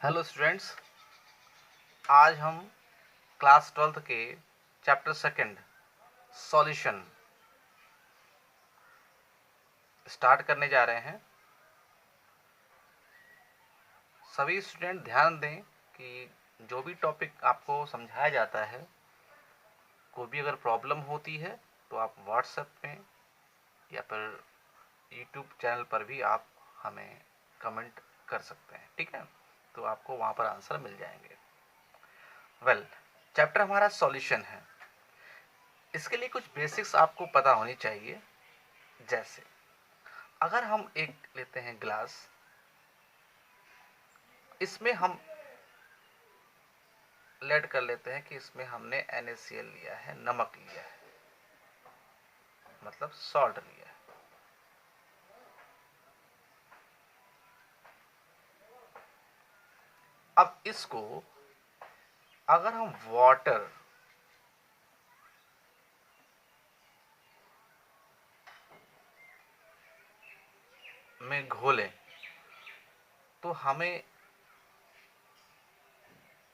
Hello students, आज हम class 12th के चैप्टर सेकंड सॉल्यूशन स्टार्ट करने जा रहे हैं। सभी स्टूडेंट ध्यान दें कि जो भी टॉपिक आपको समझाया जाता है, कोई भी अगर प्रॉब्लम होती है तो आप व्हाट्सएप में या फिर यूट्यूब चैनल पर भी आप हमें कमेंट कर सकते हैं, ठीक है? तो आपको वहाँ पर आंसर मिल जाएंगे। चैप्टर हमारा सॉल्यूशन है। इसके लिए कुछ बेसिक्स आपको पता होनी चाहिए। जैसे अगर हम एक लेते हैं ग्लास, इसमें हम लेट कर लेते हैं कि इसमें हमने NaCl लिया है, नमक लिया है, मतलब सॉल्ट लिया है। अब इसको अगर हम वाटर में घोलें तो हमें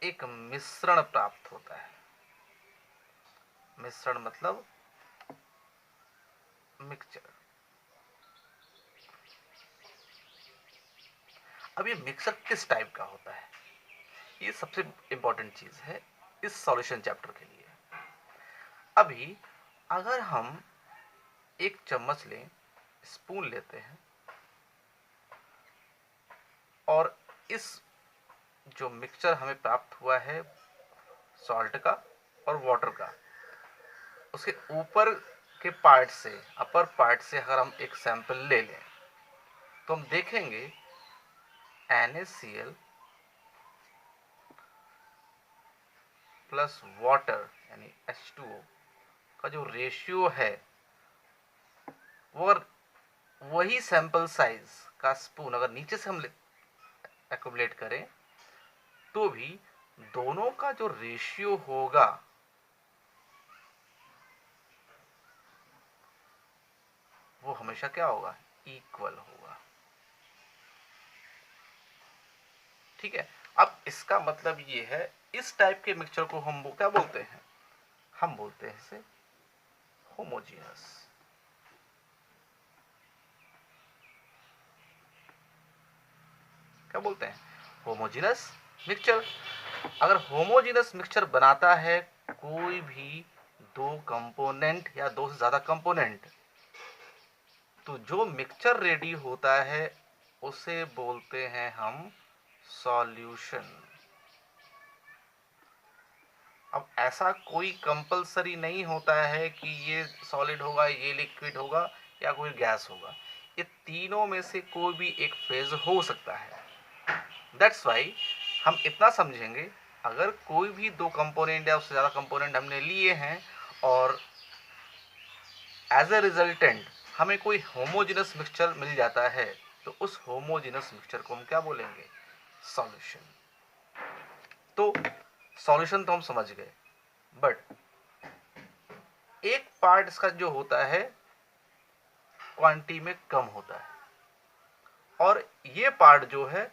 एक मिश्रण प्राप्त होता है। मिश्रण मतलब मिक्सचर। अब ये मिक्सचर किस टाइप का होता है, ये सबसे इंपॉर्टेंट चीज है इस सॉल्यूशन चैप्टर के लिए। अभी अगर हम एक चम्मच लें, स्पून लेते हैं, और इस जो मिक्सचर हमें प्राप्त हुआ है सॉल्ट का और वाटर का, उसके ऊपर के पार्ट से, अपर पार्ट से अगर हम एक सैंपल ले लें तो हम देखेंगे NaCl प्लस वाटर यानी H2O का जो रेशियो है वो वही सैंपल साइज का स्पून अगर नीचे से हम एक्यूमुलेट करें तो भी दोनों का जो रेशियो होगा वो हमेशा क्या होगा, इक्वल होगा। ठीक है। अब इसका मतलब ये है, इस टाइप के मिक्सचर को हम क्या बोलते हैं, हम बोलते हैं इसे होमोजीनस। क्या बोलते हैं, होमोजीनस मिक्सचर। अगर होमोजीनस मिक्सचर बनाता है कोई भी दो कंपोनेंट या दो से ज्यादा कंपोनेंट, तो जो मिक्सचर रेडी होता है उसे बोलते हैं हम सॉल्यूशन। अब ऐसा कोई कंपलसरी नहीं होता है कि ये सॉलिड होगा, ये लिक्विड होगा या कोई गैस होगा। ये तीनों में से कोई भी एक फेज हो सकता है। दैट्स वाई हम इतना समझेंगे, अगर कोई भी दो कंपोनेंट या उससे ज़्यादा कंपोनेंट हमने लिए हैं और एज ए रिजल्टेंट हमें कोई होमोजेनस मिक्सचर मिल जाता है, तो उस होमोजेनस मिक्सचर को हम क्या बोलेंगे, सॉल्यूशन। तो सॉल्यूशन तो हम समझ गए, बट एक पार्ट इसका जो होता है क्वांटिटी में कम होता है, और ये पार्ट जो है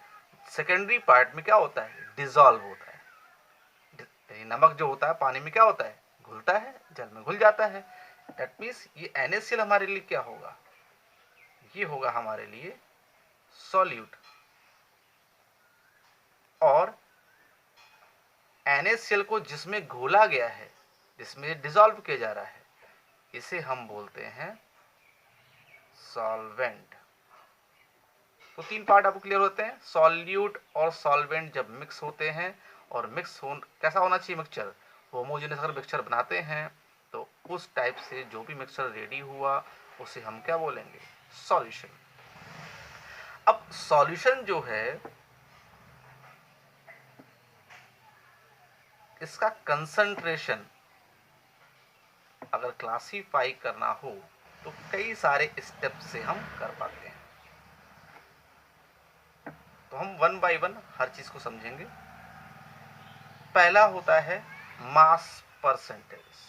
सेकेंडरी पार्ट में क्या होता है, डिसॉल्व होता है। नमक जो होता है पानी में क्या होता है, घुलता है, जल में घुल जाता है। दैट मीन्स ये NaCl हमारे लिए क्या होगा, ये होगा हमारे लिए सॉल्यूट। और NaCl को जिसमें घोला गया है, जिसमें डिसॉल्व किया जा रहा है, इसे हम बोलते हैं सॉल्वेंट। तो तीन पार्ट आपको क्लियर होते हैं, सॉल्यूट और सॉल्वेंट जब मिक्स होते हैं, और मिक्स हो कैसा होना चाहिए मिक्सचर, होमोजेनस अगर मिक्सचर बनाते हैं तो उस टाइप से जो भी मिक्सचर रेडी हुआ उसे हम क्या बोलेंगे, सॉल्यूशन। अब सॉल्यूशन जो है इसका कंसंट्रेशन अगर क्लासीफाई करना हो तो कई सारे स्टेप से हम कर पाते हैं। तो हम वन बाय वन हर चीज को समझेंगे। पहला होता है मास परसेंटेज।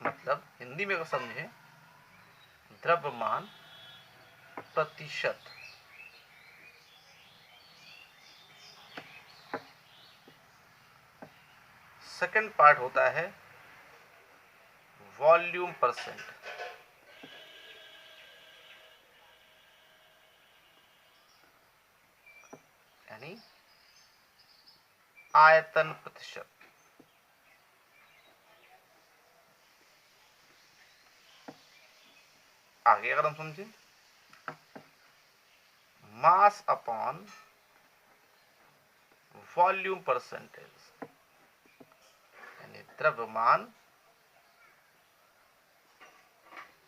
मतलब हिंदी में अगर समझें, द्रव्यमान प्रतिशत। सेकंड पार्ट होता है वॉल्यूम परसेंट, यानी आयतन प्रतिशत। आगे अगर हम समझें, मास अपॉन वॉल्यूम परसेंटेज, यानी द्रव्यमान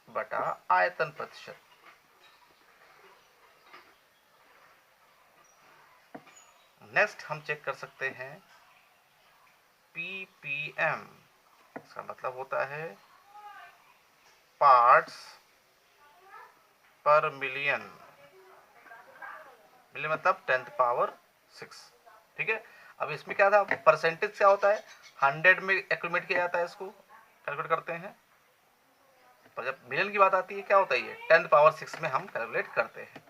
बटा आयतन प्रतिशत। नेक्स्ट हम चेक कर सकते हैं ppm, इसका मतलब होता है पार्ट्स पर मिलियन, मिलियन मतलब 10th पावर 6। ठीक है, अब इसमें क्या था, परसेंटेज क्या होता है, 100 में एक्यूमुलेट किया जाता है, इसको कैलकुलेट करते हैं। पर जब मिलियन की बात आती है क्या होता है, ये 10th पावर 6 में हम कैलकुलेट करते हैं।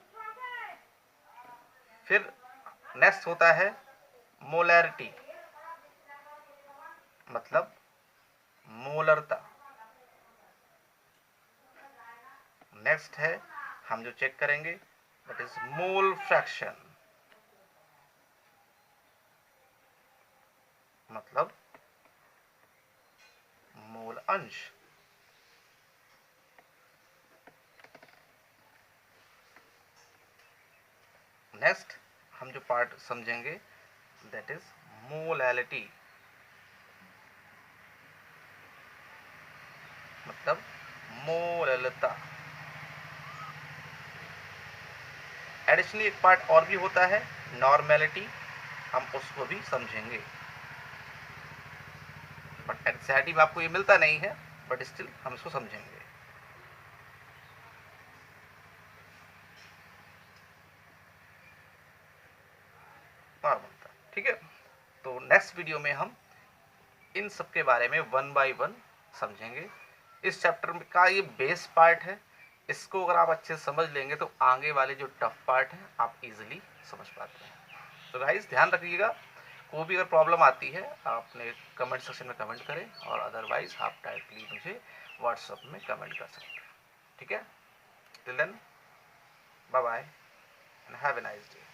फिर नेक्स्ट होता है मोलैरिटी, मतलब मोलरता। नेक्स्ट है हम जो चेक करेंगे दैट इज मोल फ्रैक्शन, मतलब मोल अंश। नेक्स्ट हम जो पार्ट समझेंगे दैट इज मोलैलिटी, मतलब मोललता। एडिशनली एक पार्ट और भी होता है नॉर्मेलिटी, हम उसको भी समझेंगे, बट एनसीईआरटी में आपको ये मिलता नहीं है, बट स्टिल हम इसको समझेंगे। नॉर्मलता, ठीक है। तो नेक्स्ट वीडियो में हम इन सब के बारे में 1 बाय 1 समझेंगे। इस चैप्टर का ये बेस पार्ट है, इसको अगर आप अच्छे से समझ लेंगे तो आगे वाले जो टफ पार्ट हैं आप इजीली समझ पाते हैं। तो गाइस ध्यान रखिएगा, कोई भी अगर प्रॉब्लम आती है आपने कमेंट सेक्शन में कमेंट करें, और अदरवाइज आप डायरेक्टली मुझे व्हाट्सएप में कमेंट कर सकते हैं। ठीक है, till then bye bye and have a nice day.